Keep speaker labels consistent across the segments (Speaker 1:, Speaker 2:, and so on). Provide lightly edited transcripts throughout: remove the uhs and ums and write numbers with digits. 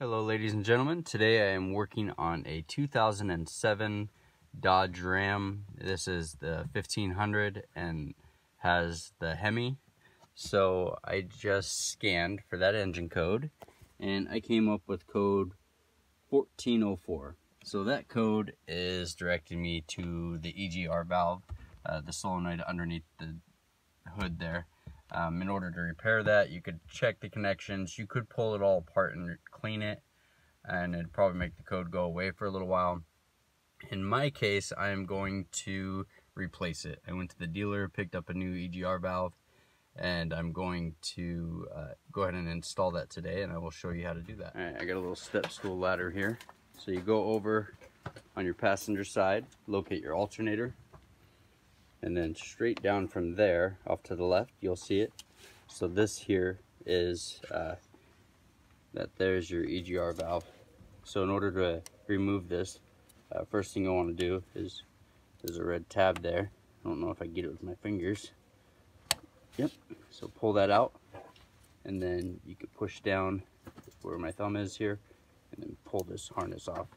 Speaker 1: Hello ladies and gentlemen, today I am working on a 2007 Dodge Ram. This is the 1500 and has the Hemi. So I just scanned for that engine code and I came up with code 1404. So that code is directing me to the EGR valve, the solenoid underneath the hood there. In order to repair that, you could check the connections, you could pull it all apart and clean it, and it'd probably make the code go away for a little while. In my case, I am going to replace it. I went to the dealer, picked up a new EGR valve, and I'm going to go ahead and install that today, and I will show you how to do that. All right, I got a little step stool ladder here. So you go over on your passenger side, locate your alternator, and then straight down from there off to the left you'll see it. So this here is there's your EGR valve. So in order to remove this, first thing you'll want to do is there's a red tab there. I don't know if I can get it with my fingers. Yep, so pull that out, and then you can push down where my thumb is here and then pull this harness off.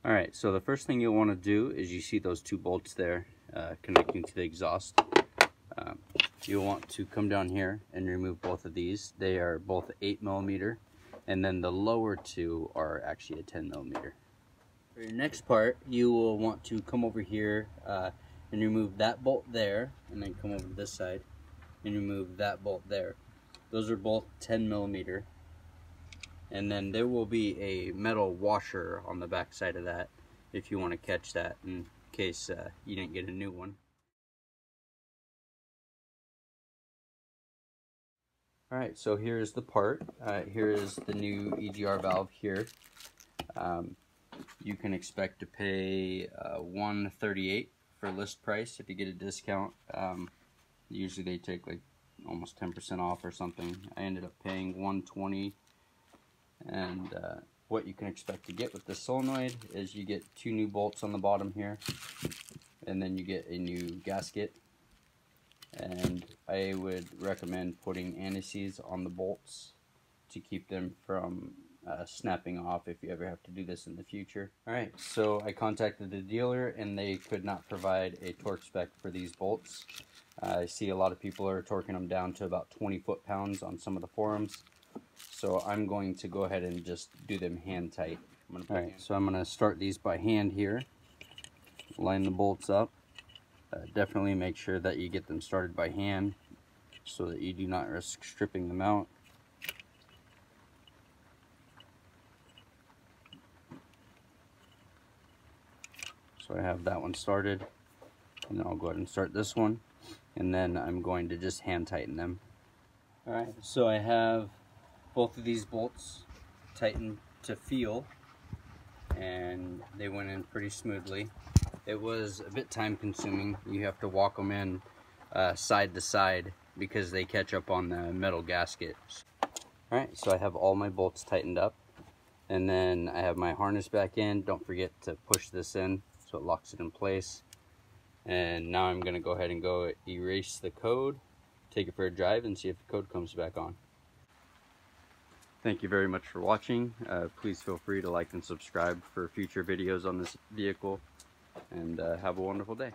Speaker 1: Alright, so the first thing you'll want to do is you see those two bolts there connecting to the exhaust. You'll want to come down here and remove both of these. They are both 8mm, and then the lower two are actually a 10mm. For your next part, you will want to come over here and remove that bolt there, and then come over to this side and remove that bolt there. Those are both 10mm. And then there will be a metal washer on the back side of that if you want to catch that in case you didn't get a new one. Alright, so here's the part. Here is the new EGR valve here. You can expect to pay $138 for list price if you get a discount. Usually they take like almost 10% off or something. I ended up paying $120. And what you can expect to get with the solenoid is you get two new bolts on the bottom here, and then you get a new gasket. And I would recommend putting anti-seize on the bolts to keep them from snapping off if you ever have to do this in the future. Alright, so I contacted the dealer and they could not provide a torque spec for these bolts. I see a lot of people are torquing them down to about 20 foot-pounds on some of the forums. So I'm going to go ahead and just do them hand tight. Alright, so I'm going to start these by hand here. Line the bolts up. Definitely make sure that you get them started by hand so that you do not risk stripping them out. So I have that one started, and then I'll go ahead and start this one, and then I'm going to just hand tighten them. Alright, so I have both of these bolts tightened to feel, and they went in pretty smoothly. It was a bit time consuming. You have to walk them in side to side because they catch up on the metal gasket. Alright, so I have all my bolts tightened up, and then I have my harness back in. Don't forget to push this in so it locks it in place. And now I'm going to go ahead and go erase the code, take it for a drive, and see if the code comes back on. Thank you very much for watching. Please feel free to like and subscribe for future videos on this vehicle, and have a wonderful day.